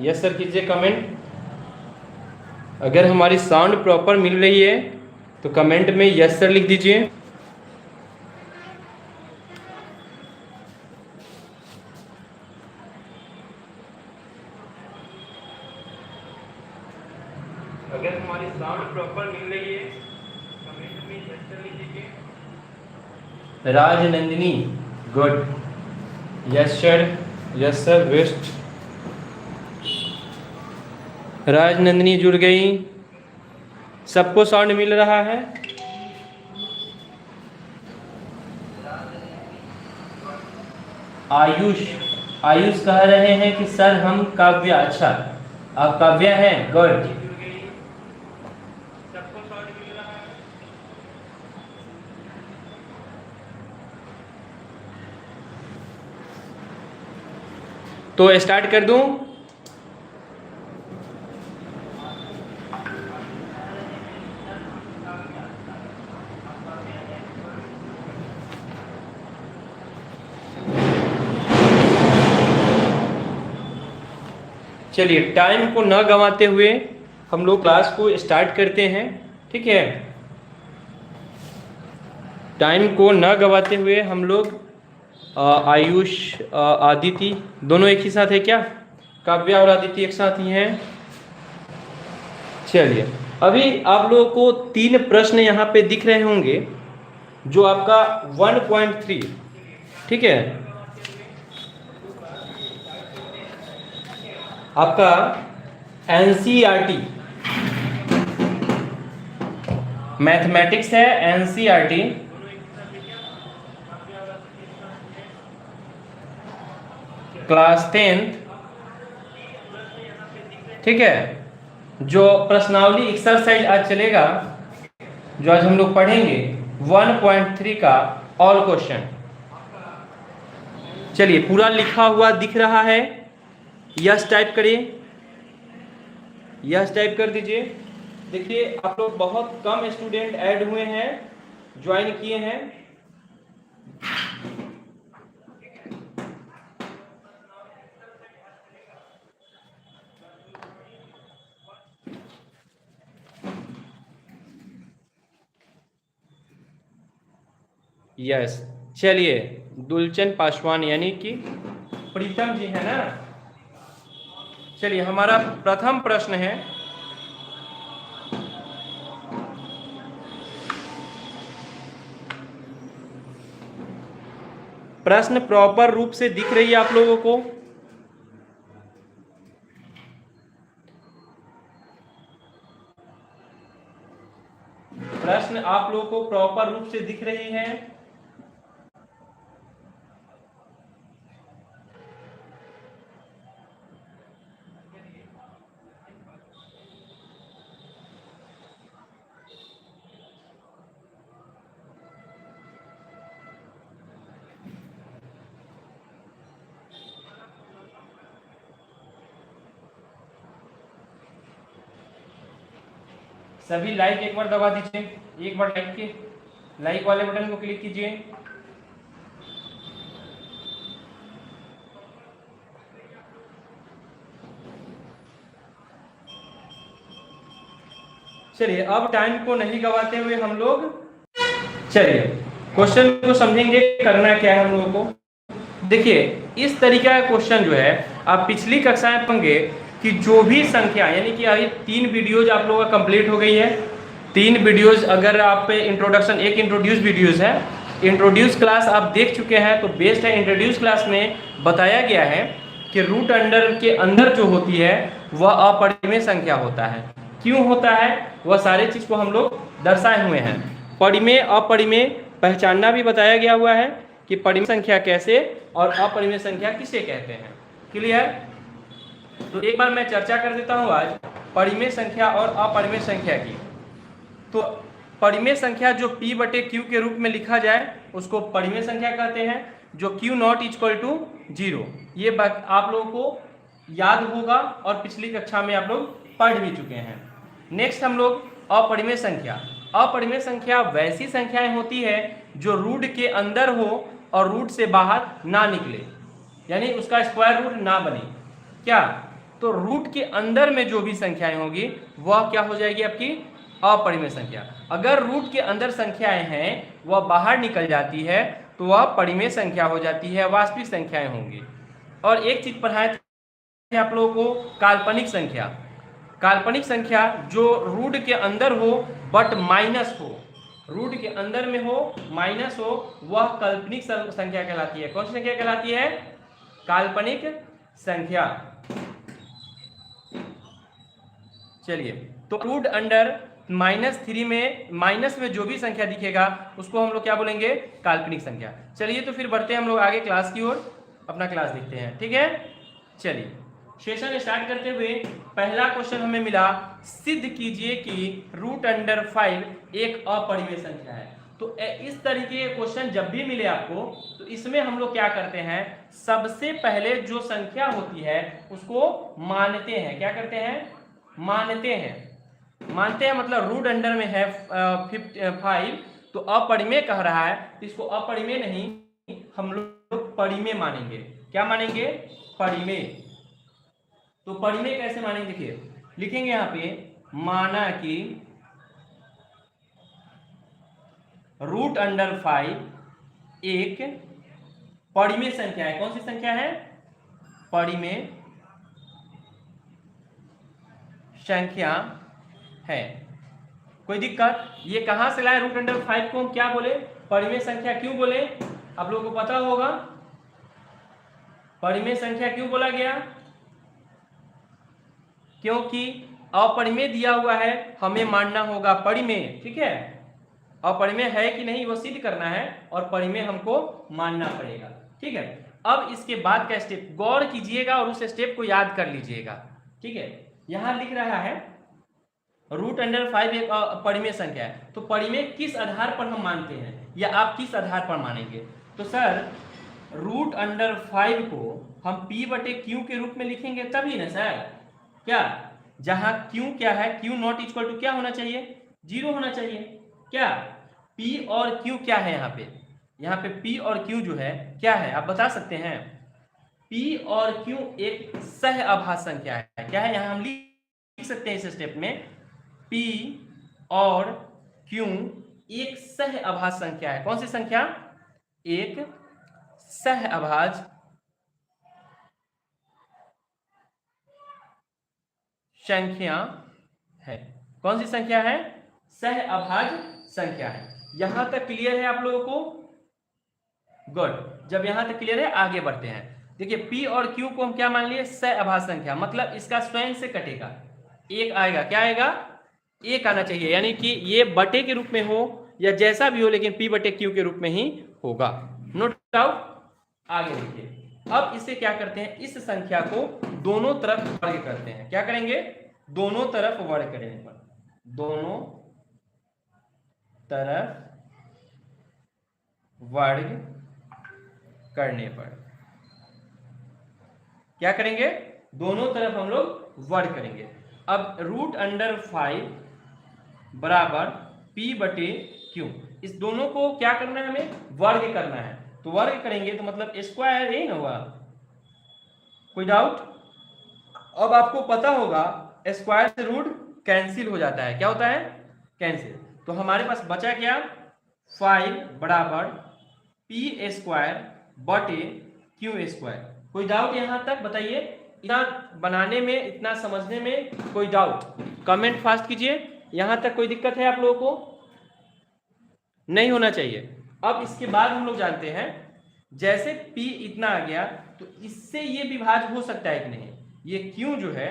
Yes sir कीजिए comment. अगर हमारी साउंड प्रॉपर मिल रही है तो कमेंट में यस सर लिख दीजिए। अगर हमारी साउंड प्रॉपर मिल रही है कमेंट में यस सर लिख दीजिए। Rajnandini good, yes sir, yes sir best. Rajnandini जुड़ गई, सबको साउंड मिल रहा है। आयुष, आयुष कह रहे हैं कि सर हम काव्य, अच्छा आप काव्य हैं, गुड। तो स्टार्ट कर दूं? चलिए टाइम को न गंवाते हुए हम लोग क्लास को स्टार्ट करते हैं, ठीक है। टाइम को न गंवाते हुए हम लोग आयुष आदिति दोनों एक ही साथ है क्या? काव्या और आदिति एक साथ ही हैं। चलिए अभी आप लोगों को 3 प्रश्न यहाँ पे दिख रहे होंगे जो आपका 1.3, ठीक है, आपका एनसीईआरटी मैथमेटिक्स है, एनसीईआरटी क्लास 10th, ठीक है। जो प्रश्नावली एक्सरसाइज आज चलेगा, जो आज हम लोग पढ़ेंगे 1.3 का ऑल क्वेश्चन। चलिए पूरा लिखा हुआ दिख रहा है, यस टाइप करिए, यस टाइप कर दीजिए। देखिए आप लोग बहुत कम स्टूडेंट ऐड हुए हैं, ज्वाइन किए हैं। यस चलिए दुलचन पासवान यानी कि प्रीतम जी है ना। चलिए हमारा प्रथम प्रश्न है, प्रश्न प्रॉपर रूप से दिख रही है आप लोगों को? प्रश्न आप लोगों को प्रॉपर रूप से दिख रही है? सभी लाइक एक बार दबा दीजिए, एक बार लाइक वाले बटन को क्लिक कीजिए। चलिए अब टाइम को नहीं गवाते हुए हम लोग चलिए क्वेश्चन को समझेंगे। करना क्या है हम लोगों को, देखिए इस तरीके का क्वेश्चन जो है आप पिछली कक्षा में पढ़ेंगे कि जो भी संख्या, यानी कि अभी 3 वीडियोज आप लोगों का कंप्लीट हो गई है। 3 वीडियोज अगर आप पे इंट्रोडक्शन, एक इंट्रोड्यूस वीडियोज है, इंट्रोड्यूस क्लास आप देख चुके हैं तो बेस्ट है। इंट्रोड्यूस क्लास में बताया गया है कि रूट अंडर के अंदर जो होती है वह अपरिमेय संख्या होता है। क्यों होता है वह सारे चीज को हम लोग दर्शाए हुए हैं। परिमेय अपरिमेय पहचानना भी बताया गया हुआ है कि परिमेय संख्या कैसे और अपरिमेय संख्या किसे कहते हैं। क्लियर? तो एक बार मैं चर्चा कर देता हूं आज परिमेय संख्या और अपरिमेय संख्या की। तो परिमेय संख्या जो p/q के रूप में लिखा जाए उसको परिमेय संख्या कहते हैं, जो q नॉट इक्वल टू 0। ये बात आप लोगों को याद होगा और पिछली कक्षा में आप लोग पढ़ भी चुके हैं। नेक्स्ट हम लोग अपरिमेय संख्या। अपरिमेय संख्या वैसी संख्याएं होती है जो रूट के अंदर हो और रूट से बाहर ना निकले, यानी उसका स्क्वायर रूट ना बने। क्या तो रूट के अंदर में जो भी संख्याएं होगी वह क्या हो जाएगी, आपकी अपरिमेय संख्या। अगर रूट के अंदर संख्याएं हैं वह बाहर निकल जाती है तो वह परिमेय संख्या हो जाती है, वास्तविक संख्याएं होंगी। और एक चीज पढ़ाए थे आप लोगों को, काल्पनिक संख्या। काल्पनिक संख्या जो रूट के अंदर हो बट माइनस हो, रूट के अंदर में हो माइनस हो, वह काल्पनिक संख्या कहलाती है। कौन सी संख्या कहलाती है? काल्पनिक संख्या। चलिए, तो रूट अंडर -3 में माइनस में जो भी संख्या दिखेगा उसको हम लोग क्या बोलेंगे? काल्पनिक संख्या। चलिए तो फिर बढ़ते हैं हम लोग आगे क्लास की ओर, अपना क्लास देखते हैं, ठीक है। चलिए सेशन स्टार्ट करते हुए पहला क्वेश्चन हमें मिला, सिद्ध कीजिए कि रूट अंडर 5 एक अपरिमेय संख्या है। तो इस तरीके के क्वेश्चन जब भी मिले आपको तो इसमें हम लोग क्या करते हैं, सबसे पहले जो संख्या होती है उसको मानते हैं। क्या करते हैं? मानते हैं। मानते हैं मतलब रूट अंडर में है 5 तो अपरिमेय कह रहा है, तो इसको अपरिमेय नहीं हम लोग परिमेय मानेंगे। क्या मानेंगे? परिमेय। तो परिमेय कैसे मानेंगे? देखिए लिखेंगे यहाँ पे, माना कि रूट अंडर 5 एक परिमेय संख्या है। कौन सी संख्या है? परिमेय संख्या है। कोई दिक्कत? ये कहां से लाए रूट अंडर 5 को? हम क्या बोले? परिमेय संख्या क्यों बोले? आप लोगों को पता होगा परिमेय संख्या क्यों बोला गया? क्योंकि अपरिमेय दिया हुआ है, हमें मानना होगा परिमेय, ठीक है। अपरिमेय है कि नहीं वो सिद्ध करना है और परिमेय हमको मानना पड़ेगा, ठीक है। अब इसके बाद का स्टेप गौर कीजिएगा और उस स्टेप को याद कर लीजिएगा, ठीक है। यहां लिख रहा है रूट अंडर 5 एक परिमेय संख्या है, तो परिमेय किस आधार पर हम मानते हैं या आप किस आधार पर मानेंगे? तो सर रूट अंडर 5 को हम p/q के रूप में लिखेंगे तभी ना सर। क्या? जहां q क्या है, q नॉट इक्वल टू क्या होना चाहिए? 0 होना चाहिए। क्या p और q क्या है यहाँ पे? यहाँ पे p और q जो है क्या है, आप बता सकते हैं? p और q एक सहअभाज्य संख्या है। क्या है? यहाँ हम लिख सकते हैं इस स्टेप में, p और q एक सहअभाज्य संख्या है। कौन सी संख्या? एक सहअभाज्य संख्या है। कौन सी संख्या है? सहअभाज्य संख्या है। यहां तक क्लियर है आप लोगों को? गुड। जब यहां तक क्लियर है आगे बढ़ते हैं। देखिए p और q को हम क्या मान लिए? सहअभाज्य संख्या, मतलब इसका स्वयं से कटेगा, एक आएगा। क्या आएगा? एक आना चाहिए, यानी कि ये बटे के रूप में हो या जैसा भी हो, लेकिन p/q के रूप में ही होगा। Note doubt. आगे देखिए, अब इसे क्या करते हैं, इस संख्या को दोनों तरफ वर्ग करते हैं। क्या करेंगे? दोनों तरफ वर्ग करेंगे पर, दोनों तरफ वर्ग करने पर क्या करेंगे? दोनों तरफ हम लोग वर्ग करेंगे। अब रूट अंडर 5 बराबर p/q, इस दोनों को क्या करना है? हमें वर्ग करना है। तो वर्ग करेंगे तो मतलब स्क्वायर यही ना हुआ। कोई डाउट? अब आपको पता होगा स्क्वायर से रूट कैंसिल हो जाता है। क्या होता है? कैंसिल। तो हमारे पास बचा क्या? 5 बराबर p²/q²। कोई डाउट यहां तक? बताइए, इतना बनाने में, इतना समझने में कोई डाउट? कमेंट फास्ट कीजिए। यहां तक कोई दिक्कत है आप लोगों को? नहीं होना चाहिए। अब इसके बाद हम लोग जानते हैं, जैसे p इतना आ गया तो इससे ये विभाज्य हो सकता है कि नहीं? ये q जो है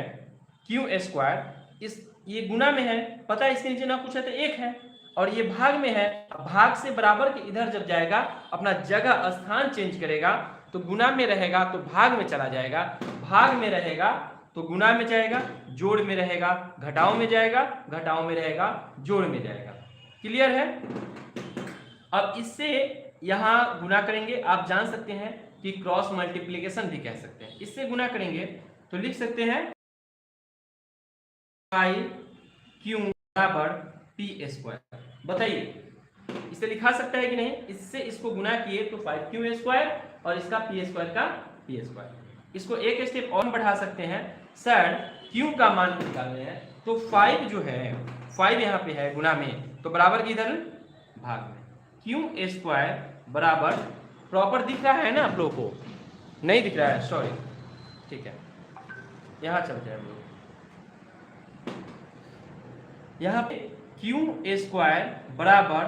q², इस ये गुना में है, पता है इसके नीचे ना कुछ है तो एक है, और ये भाग में है। भाग से बराबर के इधर जब जाएगा अपना जगह स्थान चेंज करेगा, तो गुना में रहेगा तो भाग में चला जाएगा, भाग में रहेगा तो गुना में जाएगा, जोड़ में रहेगा घटाओ में जाएगा, घटाओ में रहेगा जोड़ में जाएगा। क्लियर है? अब इससे यहां गुना करेंगे, आप जान सकते हैं कि क्रॉस मल्टीप्लीकेशन भी कह सकते हैं। इससे गुना करेंगे तो लिख सकते हैं 5q बराबर p²। बताइए इसे लिखा सकता है कि नहीं? इससे इसको गुना किए तो 5q² और इसका p² का p²। इसको एक स्टेप और बढ़ा सकते हैं, सर Q का मान निकालने हैं, तो 5 जो है 5 यहाँ पे है गुना में, तो बराबर किधर भाग में, Q स्क्वायर बराबर, प्रॉपर दिख रहा है ना आप लोगों को, नहीं दिख रहा है सॉरी, ठीक है यहाँ चलते हैं हम लोग, यहाँ पे Q स्क्वायर बराबर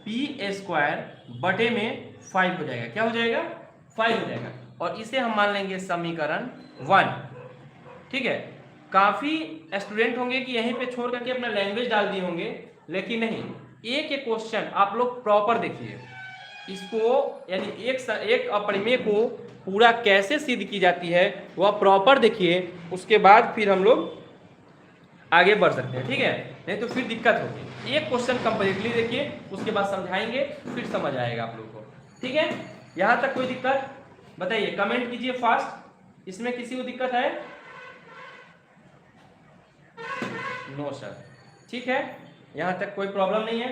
P स्क्वायर बटे में 5 हो जाएगा, क्या हो जाएगा 5 हो जाएगा, और इसे हम मान लेंगे समीकरण 1। ठीक है, काफी स्टूडेंट होंगे कि यहीं पे छोड़ करके अपना लैंग्वेज डाल दिए होंगे, लेकिन नहीं, एक एक क्वेश्चन आप लोग प्रॉपर देखिए इसको, यानी एक अपरिमेय को पूरा कैसे सिद्ध की जाती है वह प्रॉपर देखिए, उसके बाद फिर हम लोग आगे बढ़ सकते हैं। ठीक है, नहीं तो फिर दिक्कत होगी। एक क्वेश्चन कंप्लीटली देखिए, उसके बाद समझाएंगे, फिर समझ आएगा आप लोग को। ठीक है, यहां तक कोई दिक्कत बताइए, कमेंट कीजिए फास्ट, इसमें किसी को दिक्कत है? नो सर, ठीक है, यहां तक कोई प्रॉब्लम नहीं है।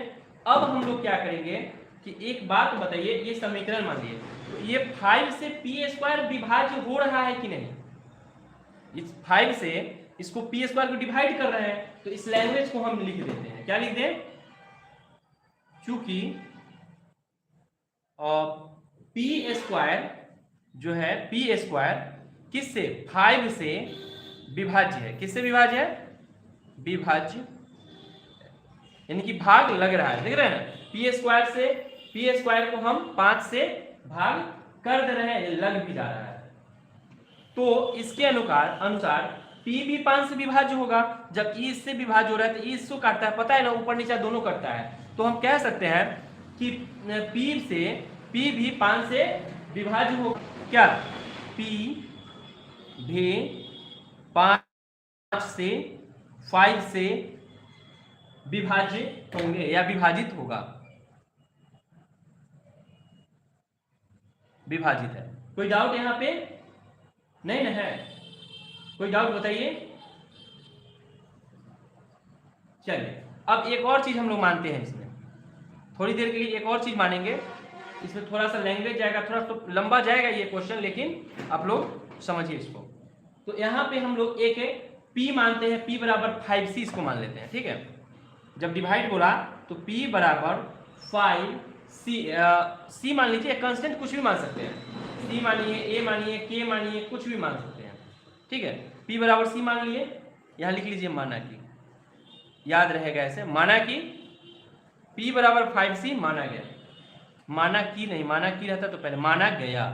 अब हम लोग क्या करेंगे कि एक बात बताइए, ये समीकरण मान लीजिए, तो ये 5 से पी स्क्वायर विभाज्य हो रहा है कि नहीं? इस 5 से इसको पी स्क्वायर को डिवाइड कर रहे हैं, तो इस लैंग्वेज को हम लिख देते हैं, क्या लिख दें? चूंकि पी स्क्वायर जो है, पी स्क्वायर किससे, 5 से विभाज्य है, किससे विभाज्य है? विभाज्य, यानी कि भाग लग रहा है, देख रहे हैं ना, पी स्क्वायर से, पी स्क्वायर को हम 5 से भाग कर दे रहे हैं, लग भी जा रहा है, तो इसके अनुसार P भी 5 से विभाज्य होगा। जब E इससे विभाज्य हो रहा है तो E इसको काटता है, पता है ना, ऊपर नीचे दोनों करता है, तो हम कह सकते हैं कि P भी 5 से विभाज्य होगा, क्या P भी 5 से 5 से विभाज्य होंगे या विभाजित होगा, विभाजित है। कोई डाउट यहाँ पे नहीं ना है? कोई डाउट बताइए। चलिए, अब एक और चीज हम लोग मानते हैं, इसमें थोड़ी देर के लिए एक और चीज मानेंगे, इसमें थोड़ा सा लैंग्वेज जाएगा, थोड़ा तो लंबा जाएगा ये क्वेश्चन, लेकिन आप लोग समझिए इसको। तो यहाँ पे हम लोग एक P मानते हैं, P बराबर 5C इसको मान लेते हैं। ठीक है, जब डिवाइड बोला तो P बराबर 5C, C मान लीजिए, कांस्टेंट कुछ भी मान सकते हैं, C मानिए, A मानिए, K मानिए, कुछ भी मान सकते हैं। ठीक है, P बराबर C मान लिए, यहाँ लिख लीजिए माना कि, याद रहेगा ऐसे, माना कि P बराबर 5C माना गया, माना कि नहीं, माना कि रहता तो पहले माना गया।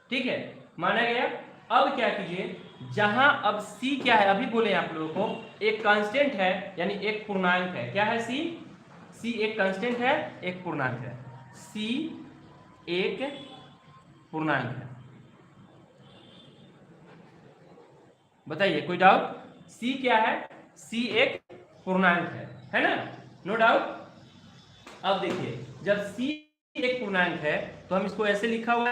ठीक है, माना गया। अब क्या कीजिए, जहां अब C क्या है, अभी बोले आप लोगों को, एक कांस्टेंट है, यानी एक पूर्णांक है। क्या है? C एक कांस्टेंट है, एक पूर्णांक है, C एक पूर्णांक है। बताइए, कोई डाउट? C क्या है? C एक पूर्णांक है ना? No doubt. अब देखिए, जब C एक पूर्णांक है तो हम इसको ऐसे लिखा हुआ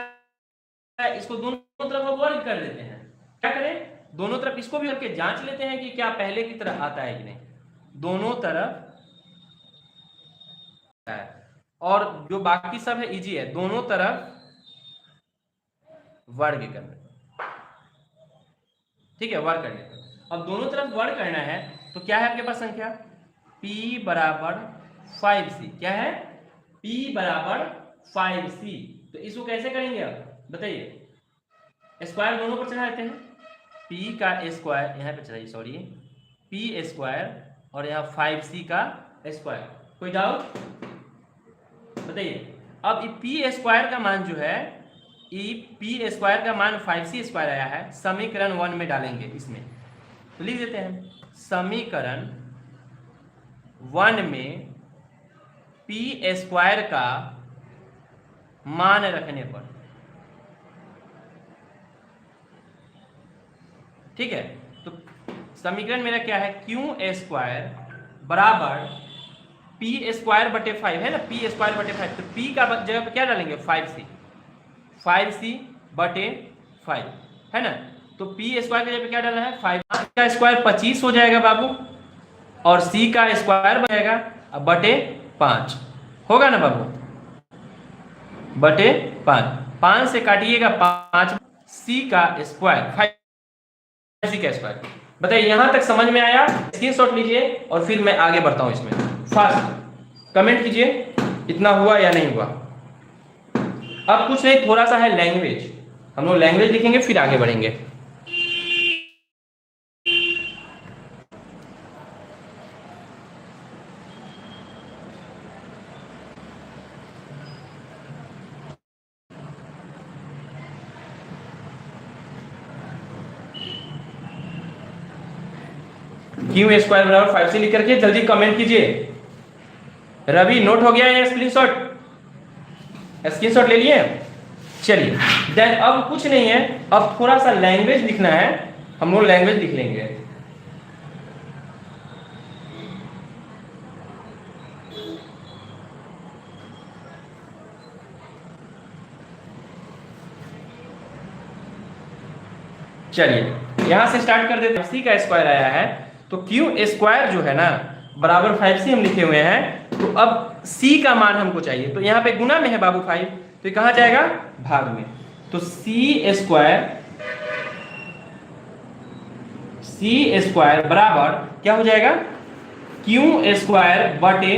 है, इसको दोनों तरफ वर्ग कर देते हैं। क्या करें? दोनों तरफ इसको भी करके जांच लेते हैं कि क्या पहले की तरह आता है कि नहीं। दोनों तरफ है, और जो बाकी सब है इजी है, दोनों तरफ वर्ग करना। ठीक है, वर्ग करने का। अब दोनों तरफ वर्ग करना है तो क्या है आपके पास संख्या? P बराबर 5C। क्या है? P बराबर 5C। तो इसको कैसे करेंगे आप बताइए? स्क्वायर दोनों पर चढ़ा देते हैं, P का स्क्वायर यहाँ पे चढ़ाइए, सॉरी, P स्क्वायर और यहाँ 5C का स्क्वायर। कोई डाउट बताइए? अब P स्क्वायर का मान जो है, P स्क्वायर का मान 5C स्क्वायर आया है, समीकरण 1 में डालेंगे इसमें, तो लिख देते हैं समीकरण 1 में P स्क्वायर का मान रखने पर। ठीक है, तो समीकरण मेरा क्या है? Q स्क्वायर बराबर P स्क्वायर बटे 5 है ना, P स्क्वायर बटे 5, तो P का जगह पे क्या डालेंगे? 5C बटे 5 है ना, तो P स्क्वायर की जगह पे क्या डालना है? 5 का स्क्वायर 25 हो जाएगा बाबू, और C का स्क्वायर बनेगा बटे 5 होगा ना बाबू, बटे 5। 5 से काटिएगा 5, सी का स्क्वायर, 5c का स्क्वायर। बताइए यहां तक समझ में आया? स्क्रीनशॉट लीजिए और फिर मैं आगे बढ़ता हूं इसमें। फास्ट कमेंट कीजिए इतना हुआ या नहीं हुआ। अब कुछ नहीं, थोड़ा सा है लैंग्वेज, हम लोग लैंग्वेज लिखेंगे फिर आगे बढ़ेंगे। क्यू स्क्वायर बराबर 5c लिख करके जल्दी कमेंट कीजिए। रवि नोट हो गया है स्क्रीनशॉट? स्क्रीनशॉट ले लिए? चलिए देन अब कुछ नहीं है, अब थोड़ा सा लैंग्वेज लिखना है, हम लोग लैंग्वेज लिख लेंगे। चलिए यहां से स्टार्ट कर देते हैं। सी का स्क्वायर आया है तो क्यू स्क्वायर जो है ना बराबर 5c हम लिखे हुए हैं, तो अब सी का मान हमको चाहिए, तो यहाँ पे गुना में है बाबू 5, तो ये कहां जाएगा? भाग में। तो सी स्क्वायर बराबर क्या हो जाएगा? क्यू स्क्वायर बटे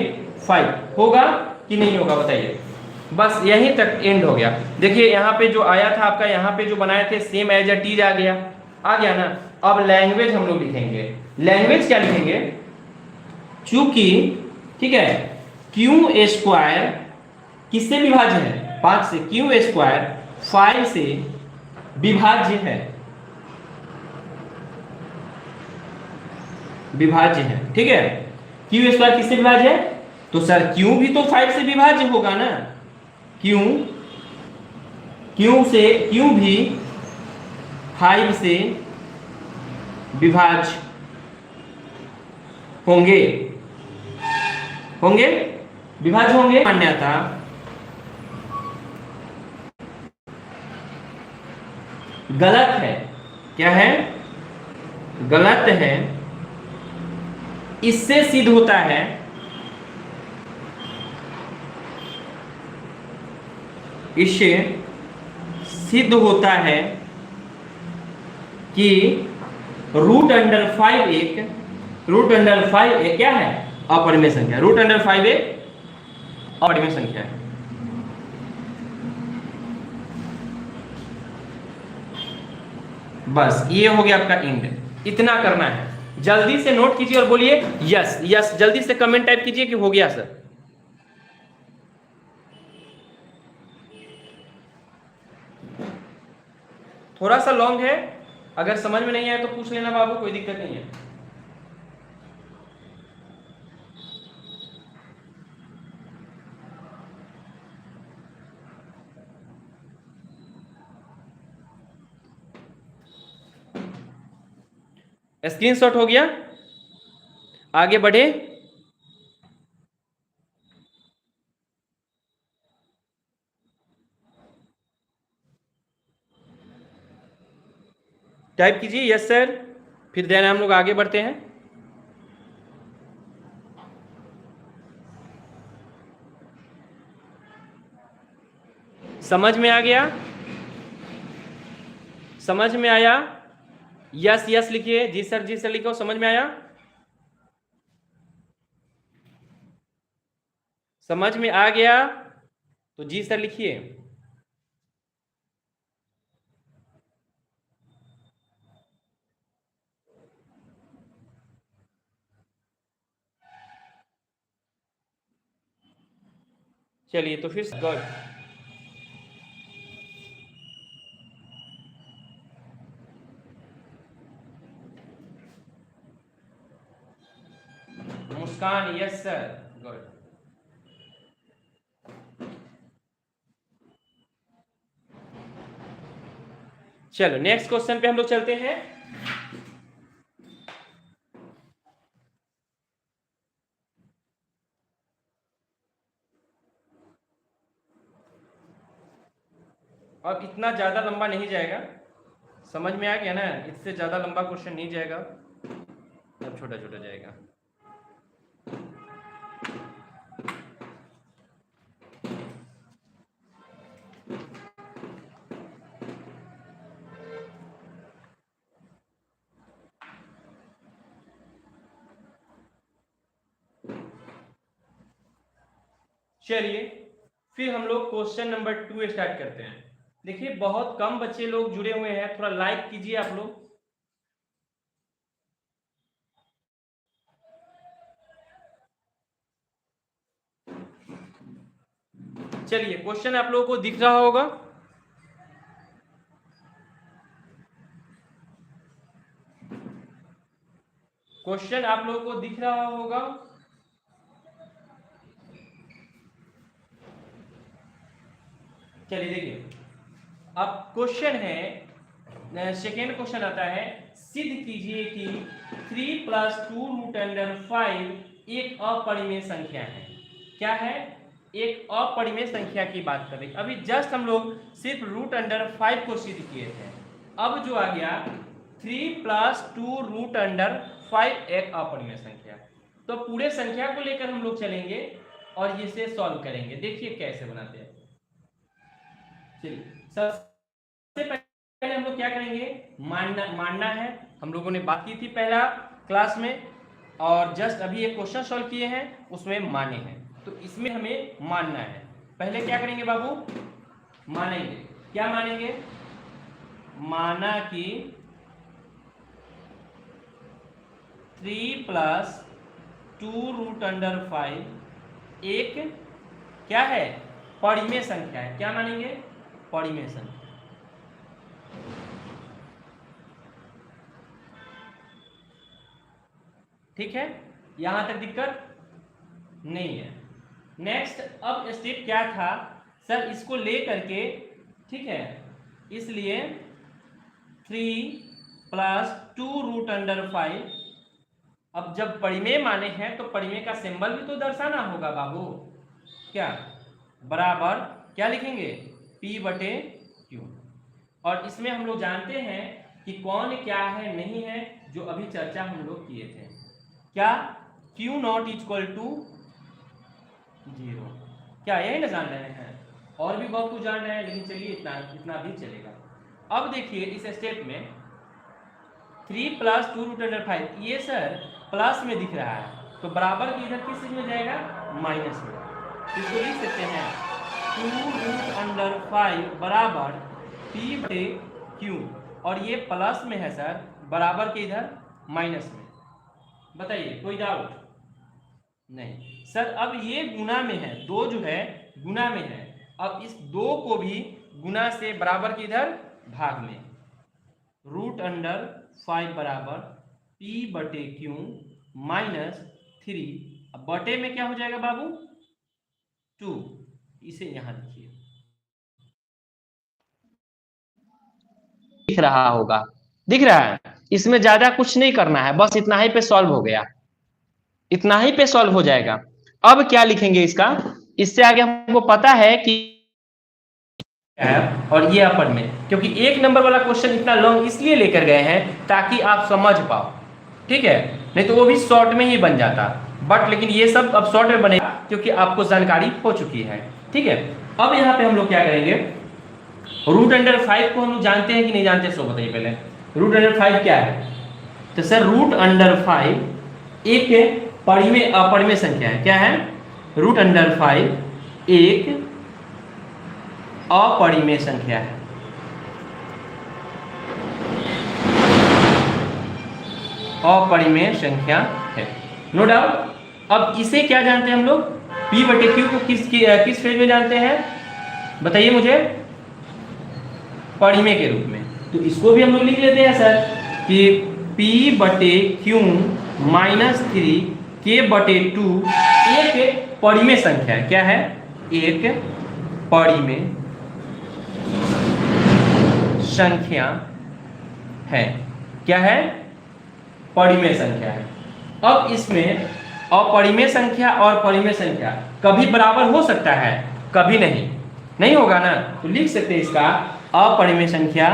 5 होगा कि नहीं होगा बताइए। बस यहीं तक एंड हो गया। देखिए यहाँ पे जो आया था आपका, यहाँ पे जो बनाए थे सेम एज अ टीज आ गया ना। अब लैंग्वेज हम लोग लिखेंगे। लैंग्वेज क्या लिखेंगे? चूंकि ठीक है क्यू स्क्वायर किससे विभाज्य है? 5 से। क्यू स्क्वायर 5 से विभाज्य है, विभाज्य है, ठीक है। क्यू स्क्वायर किससे विभाज्य है? तो सर क्यू भी तो 5 से विभाज्य होगा ना। क्यू क्यू भी 5 से विभाज्य होंगे, विभाज्य होंगे। मान्यता गलत है। क्या है? गलत है। इससे सिद्ध होता है इससे सिद्ध होता है कि रूट अंडर 5 एक क्या है? अपरिमेय संख्या। रूट अंडर 5 एक अपरिमेय संख्या है। बस ये हो गया आपका इंड। इतना करना है, जल्दी से नोट कीजिए और बोलिए यस यस। जल्दी से कमेंट टाइप कीजिए कि हो गया सर। थोड़ा सा लॉन्ग है, अगर समझ में नहीं आए तो पूछ लेना बाबू, कोई दिक्कत नहीं है। स्क्रीनशॉट हो गया? आगे बढ़े? टाइप कीजिए यस सर, फिर देन हम लोग आगे बढ़ते हैं। समझ में आ गया? समझ में आया? यस यस लिखिए। जी सर लिखो। समझ में आया? समझ में आ गया तो जी सर लिखिए। चलिए तो फिर गुड। मुस्कान यस सर, गुड। चलो नेक्स्ट क्वेश्चन पे हम लोग चलते हैं। अब इतना ज्यादा लंबा नहीं जाएगा, समझ में आ गया ना? इससे ज्यादा लंबा क्वेश्चन नहीं जाएगा, अब छोटा छोटा जाएगा। चलिए फिर हम लोग क्वेश्चन नंबर 2 स्टार्ट करते हैं। देखिए बहुत कम बच्चे लोग जुड़े हुए हैं, थोड़ा लाइक कीजिए आप लोग। चलिए क्वेश्चन आप लोगों को दिख रहा होगा। क्वेश्चन आप लोगों को दिख रहा होगा। चलिए देखिए अब क्वेश्चन है, सेकेंड क्वेश्चन आता है, सिद्ध कीजिए कि 3 + 2√5 एक अपरिमेय संख्या है। क्या है? एक अपरिमेय संख्या की बात कर रही। अभी जस्ट हम लोग सिर्फ √5 को सिद्ध किए थे। अब जो आ गया 3 + 2√5 एक अपरिमेय संख्या। तो पूरे संख्या को लेकर हम लोग चलेंगे और इसे सॉल्व करेंगे। देखिए कैसे बनाते हैं। चलिए सबसे पहले हम लोग क्या करेंगे, मानना है। हम लोगों ने बात की थी पहला क्लास में, और जस्ट अभी एक क्वेश्चन सॉल्व किए हैं उसमें माने हैं, तो इसमें हमें मानना है। पहले क्या करेंगे बाबू, मानेंगे। क्या मानेंगे? माना कि 3 + 2√5 एक क्या है, परिमेय संख्या है। क्या मानेंगे? परिमेय संख्या। ठीक है, यहां तक दिक्कत नहीं है। नेक्स्ट अब स्टेप क्या था सर, इसको ले करके, ठीक है, इसलिए 3 + 2√5। अब जब परिमेय माने हैं तो परिमेय का सिंबल भी तो दर्शाना होगा बाबू। क्या? बराबर क्या लिखेंगे, P/Q। और इसमें हम लोग जानते हैं कि कौन क्या है नहीं है, जो अभी चर्चा हम लोग किए थे। क्या? Q0 = 0। क्या यही ना जान रहे हैं? और भी बहुत कुछ जान रहे हैं, लेकिन चलिए इतना भी चलेगा। अब देखिए इस स्टेप में 3 + 2√5, ये सर प्लस में दिख रहा है, तो बराबर की इधर किस चीज में जाएगा, माइनस में। इसको लिख सकते हैं 2√5 बराबर P/Q, और ये प्लस में है सर, बराबर के इधर माइनस में। बताइए कोई डाउट? नहीं सर, अब ये गुना में है, दो जो है गुना में है। अब इस दो को भी गुना से बराबर के इधर भाग में, √5 बराबर P/Q -3। अब बटे में क्या हो जाएगा बाबू, 2। इसे यहां लिखिए, दिख रहा होगा, दिख रहा है। इसमें ज्यादा कुछ नहीं करना है, बस इतना ही पे सॉल्व हो गया, इतना ही पे सॉल्व हो जाएगा। अब क्या लिखेंगे इसका, इससे आगे हमको पता है कि और ये अपर में, क्योंकि एक नंबर वाला क्वेश्चन इतना लॉन्ग इसलिए लेकर गए हैं ताकि आप समझ पाओ, ठीक है, नहीं तो वो भी शॉर्ट में ही बन जाता। बट लेकिन ये सब अब शॉर्ट में बनेगा क्योंकि आपको जानकारी हो चुकी है। ठीक है, अब यहाँ पे हम लोग क्या करेंगे, √5 को हम लोग जानते हैं कि नहीं जानते, सो बताइए पहले। √5 क्या है? तो सर √5 एक परिमेय अपरिमेय संख्या है। क्या है? √5 एक अपरिमेय संख्या है। अपरिमेय संख्या है, नो डाउट। अब इसे क्या जानते हैं हम लोग, P/Q को किस फेज में जानते हैं, बताइए मुझे, परिमेय के रूप में। तो इसको भी हम लोग लिख लेते हैं सर कि P/Q -3 K/2 एक परिमेय संख्या है। क्या है? एक परिमेय संख्या है। क्या है? परिमेय संख्या है। अब इसमें अपरिमेय संख्या और परिमेय संख्या कभी बराबर हो सकता है, कभी नहीं होगा ना, तो लिख सकते हैं इसका अपरिमेय संख्या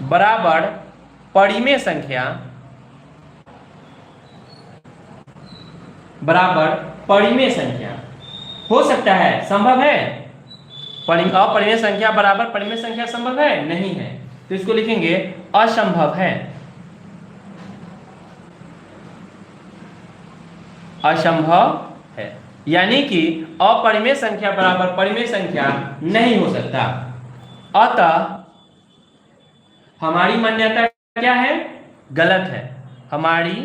बराबर परिमेय संख्या बराबर परिमेय संख्या हो सकता है, संभव है। अपरिमेय संख्या बराबर परिमेय संख्या संभव है? नहीं है, तो इसको लिखेंगे असंभव है। असंभव है, यानी कि अपरिमेय संख्या बराबर परिमेय संख्या नहीं हो सकता। अतः हमारी मान्यता क्या है? गलत है। हमारी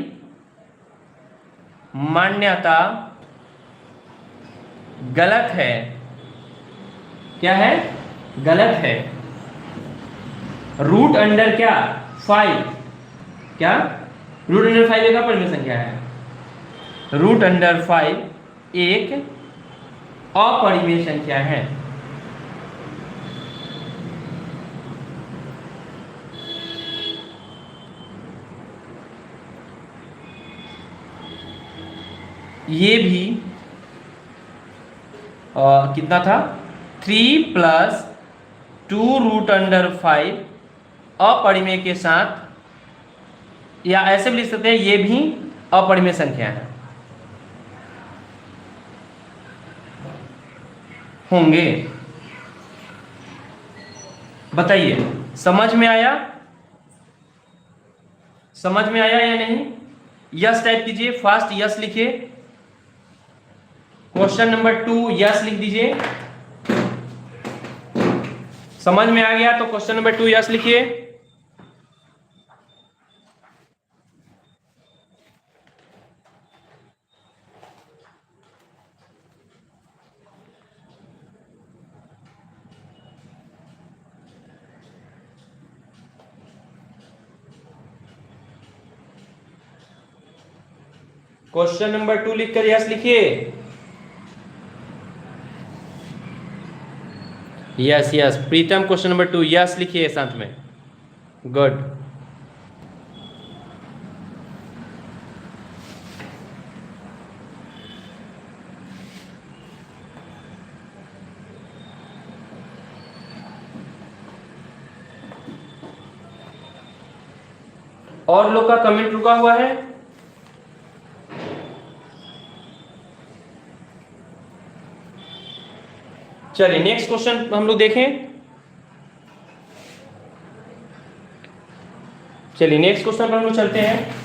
मान्यता गलत है। क्या है? गलत है। रूट अंडर क्या? 5। क्या? रूट अंडर 5 एक अपरिमेय संख्या है। रूट अंडर 5 एक अपरिमेय संख्या है। ये भी कितना था? 3 + 2 रूट अंडर 5 अपरिमेय के साथ, या ऐसे भी लिख सकते हैं ये भी अपरिमेय संख्या है होंगे। बताइए, समझ में आया? समझ में आया या नहीं? यस टाइप कीजिए, फास्ट यस लिखिए। क्वेश्चन नंबर 2 यस लिख दीजिए। समझ में आ गया तो क्वेश्चन नंबर 2 यस लिखिए। क्वेश्चन नंबर 2 लिखकर यस लिखिए। यस यस, प्रीतम क्वेश्चन नंबर 2 यस लिखिए साथ में। गुड। और लोग का कमेंट रुका हुआ है? चलिए नेक्स्ट क्वेश्चन हम लोग देखें। चलिए नेक्स्ट क्वेश्चन पर हम लोग चलते हैं।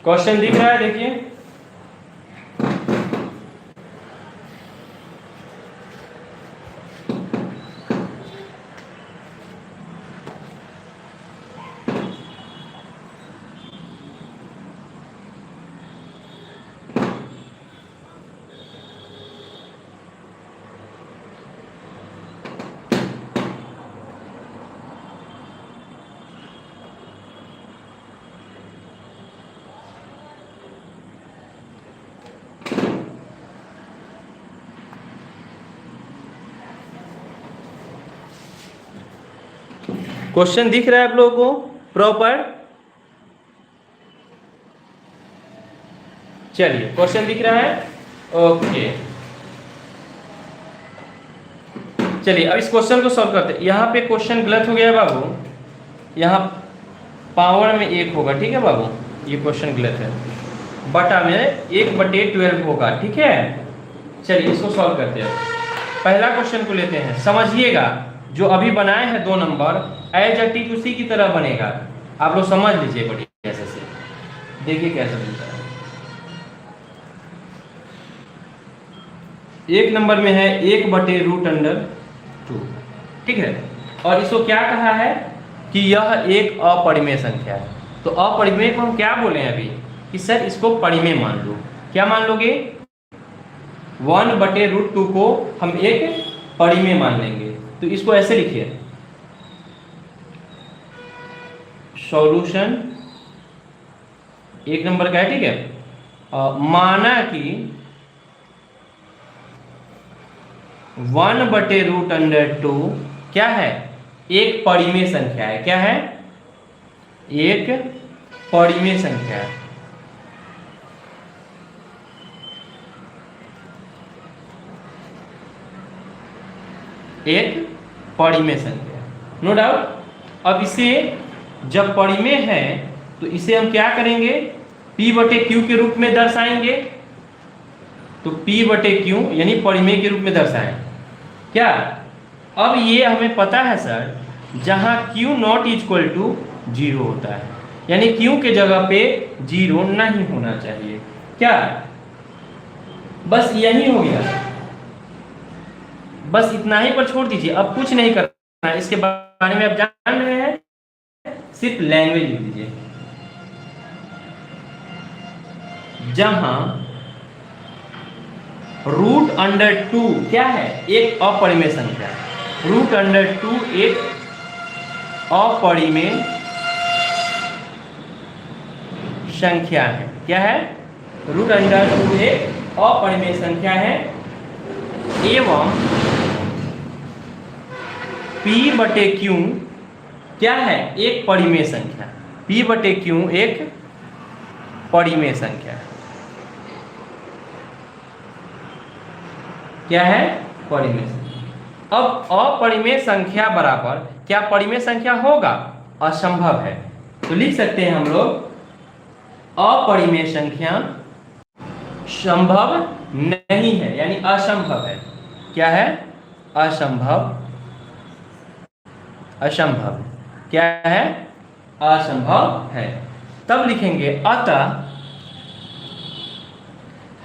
क्वेश्चन दिख रहा है, देखिए। क्वेश्चन दिख रहा है आप लोगों को प्रॉपर? चलिए क्वेश्चन दिख रहा है, ओके। चलिए अब इस क्वेश्चन को सॉल्व करते हैं। यहाँ पे क्वेश्चन गलत हो गया है बाबू, यहाँ पावर में 1 होगा, ठीक है बाबू, ये क्वेश्चन गलत है। बटा में 1/12 होगा, ठीक है। चलिए इसको सॉल्व करते हैं। पहला क्वेश्चन को लेते हैं, समझिएगा। जो अभी बनाए हैं 2 नंबर एज अ टीच उसी की तरह बनेगा, आप लोग समझ लीजिए बढ़िया ऐसे से। देखिए कैसे बनता है। 1 नंबर में है 1/√2, ठीक है। और इसको क्या कहा है कि यह एक अपरिमेय संख्या है। तो अपरिमेय को हम क्या बोले अभी कि सर इसको परिमेय मान लो। क्या मान लोगे? 1/√2 को हम एक परिमेय मान लेंगे। तो इसको ऐसे लिखिए, सॉल्यूशन 1 नंबर का है, ठीक है। माना कि 1/√2 क्या है? एक परिमेय संख्या है। क्या है? एक परिमेय संख्या है। एक परिमेय संख्या, नो डाउट। अब इसे जब परिमेय है तो इसे हम क्या करेंगे, P बटे Q के रूप में दर्शाएंगे। तो P बटे Q यानी परिमेय के रूप में दर्शाएं क्या। अब ये हमें पता है सर, जहां Q नॉट इक्वल टू 0 होता है, यानी Q के जगह पे 0 नहीं होना चाहिए क्या। बस यही हो गया, बस इतना ही पर छोड़ दीजिए, अब कुछ नहीं करना है। इसके बारे में आप जान रहे हैं, सिर्फ लैंग्वेज लिख दीजिए। जहां रूट अंडर 2 क्या है, एक अपरिमेय संख्या। रूट अंडर 2 एक अपरिमेय संख्या है। क्या है, रूट अंडर 2 एक अपरिमेय संख्या है एवं P बटे Q क्या है, एक परिमेय संख्या। P बटे Q एक परिमेय संख्या है। क्या है, परिमेय संख्या। अब अपरिमेय संख्या बराबर क्या परिमेय संख्या होगा, असंभव है। तो लिख सकते हैं हम लोग, अपरिमेय संख्या संभव नहीं है, यानी असंभव है। क्या है, असंभव, असंभव क्या है, असंभव है। तब लिखेंगे अतः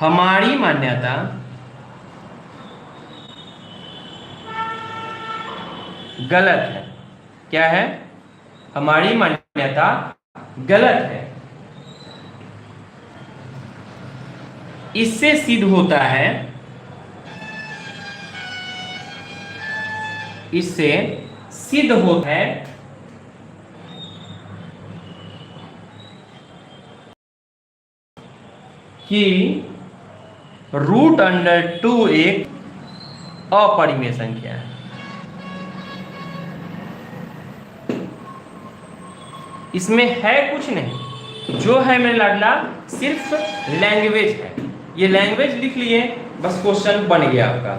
हमारी मान्यता गलत है। क्या है, हमारी मान्यता गलत है। इससे सिद्ध होता है, इससे सिद्ध होता है कि रूट अंडर 2 एक अपरिमेय संख्या है। इसमें है कुछ नहीं, जो है मेरे लाडला सिर्फ लैंग्वेज है। ये लैंग्वेज लिख लिए, बस क्वेश्चन बन गया आपका।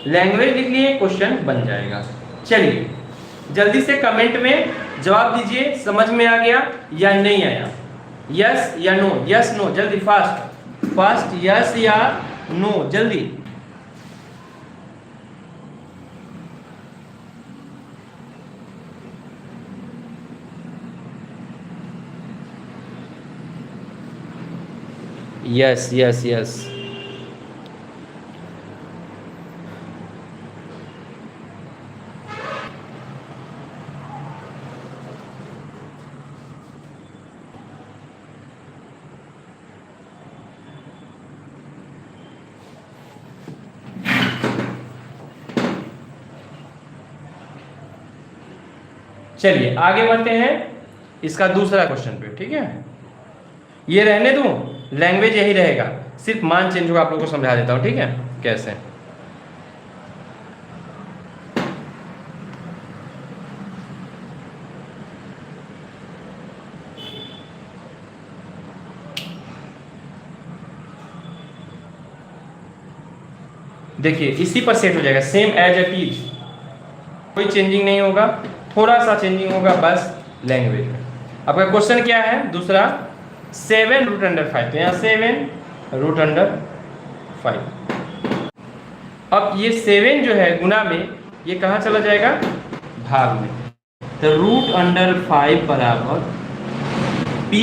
लैंग्वेज लिख लिए, क्वेश्चन बन जाएगा। चलिए जल्दी से कमेंट में जवाब दीजिए, समझ में आ गया या नहीं आया, यस या नो, यस नो, जल्दी फास्ट फास्ट, यस या नो, जल्दी। Yes yes yes. चलिए आगे बढ़ते हैं इसका दूसरा क्वेश्चन पे, ठीक है। ये रहने दूं, लैंग्वेज यही रहेगा, सिर्फ मान चेंज होगा। आप लोगों को समझा देता हूं, ठीक है, कैसे। देखिए इसी पर सेट हो जाएगा, सेम एज इट इज, कोई चेंजिंग नहीं होगा, थोड़ा सा चेंजिंग होगा बस लैंग्वेज में। आपका क्वेश्चन क्या है दूसरा, 7 रूट अंडर 5, तो यहाँ 7 रूट अंडर 5। अब ये 7 जो है गुना में, ये कहाँ चला जाएगा, भाग में। तो रूट अंडर 5 बराबर P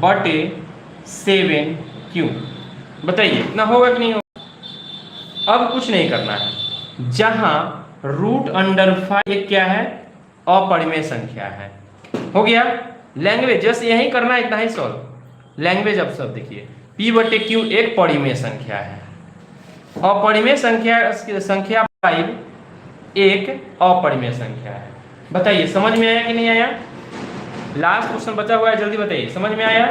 बटे 7Q। बताइए इतना होगा कि नहीं होगा। अब कुछ नहीं करना है, जहां रूट अंडर 5 एक क्या है, अपरिमेय संख्या है। हो गया लैंग्वेज, जस्ट यही करना है, इतना ही सॉल्व। लैंग्वेज अब सब देखिए, P बटे Q एक परिमेय संख्या है, अपरिमेय संख्या 5 एक अपरिमेय संख्या है। बताइए समझ में आया कि नहीं आया। लास्ट क्वेश्चन बचा हुआ है, जल्दी बताइए समझ में आया,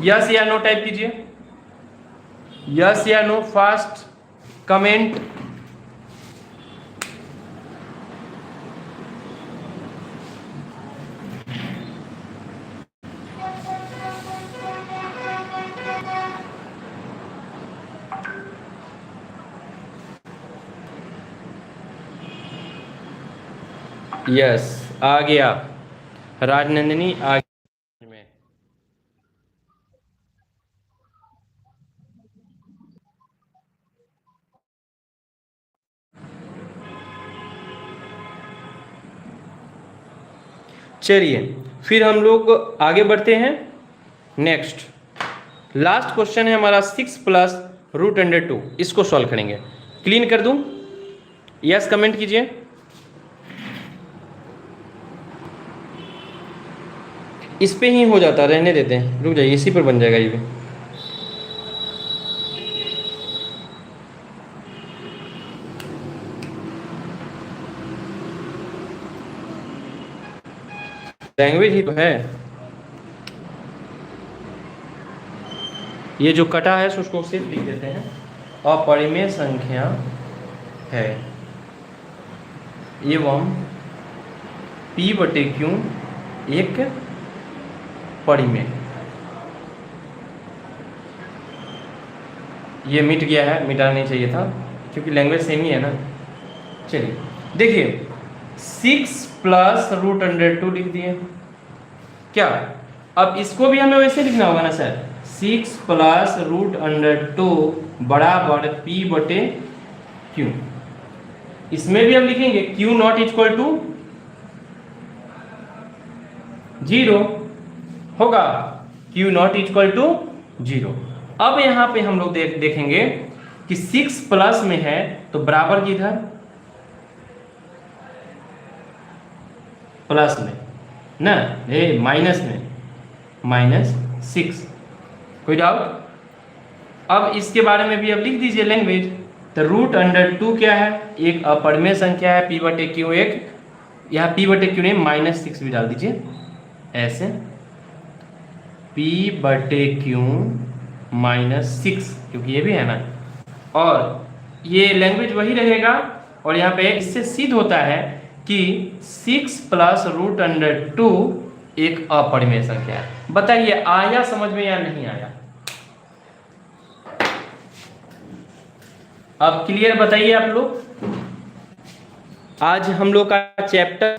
यस या नो टाइप कीजिए, यस या नो, फास्ट कमेंट। यस, आ गया राजनंदिनी, आ गया में। चलिए फिर हम लोग आगे बढ़ते हैं। नेक्स्ट लास्ट क्वेश्चन है हमारा 6 प्लस रूट अंडर 2, इसको सॉल्व करेंगे। क्लीन कर दूं? यस कमेंट कीजिए। इस पे ही हो जाता, रहने देते हैं, रुक जाइए, इसी पर बन जाएगा ये भी। लैंग्वेज ही तो है, ये जो कटा है उसको सिर्फ लिख देते हैं। अपरिमेय संख्या है एवं P बटे Q एक परिमेय। ये मिट गया है, मिटाना नहीं चाहिए था क्योंकि लैंग्वेज सेम ही है ना। चलिए देखिए 6 प्लस रूट अंडर 2 लिख दिए क्या। अब इसको भी हमें वैसे लिखना होगा ना सर, 6 प्लस रूट अंडर 2 बराबर P बटे Q। इसमें भी हम लिखेंगे Q नॉट इक्वल टू 0 होगा, Q नॉट इक्वल टू 0। अब यहां पे हम लोग देखेंगे कि 6 प्लस में है तो बराबर किधर, प्लस में ना, ये माइनस में, -6। कोई डाउट? अब इसके बारे में भी अब लिख दीजिए लैंग्वेज। तो रूट अंडर 2 क्या है, एक अपरिमेय संख्या है, P बटे Q एक, यहाँ P बटे Q नहीं -6 भी डाल दीजिए ऐसे, P बटे Q -6, क्योंकि ये भी है ना, और ये लैंग्वेज वही रहेगा। और यहाँ पे इससे सिद्ध होता है कि 6 प्लस रूट अंडर 2 एक अपरिमेय संख्या है। बताइए आया समझ में या नहीं आया? अब क्लियर बताइए आप लोग। आज हम लोग का चैप्टर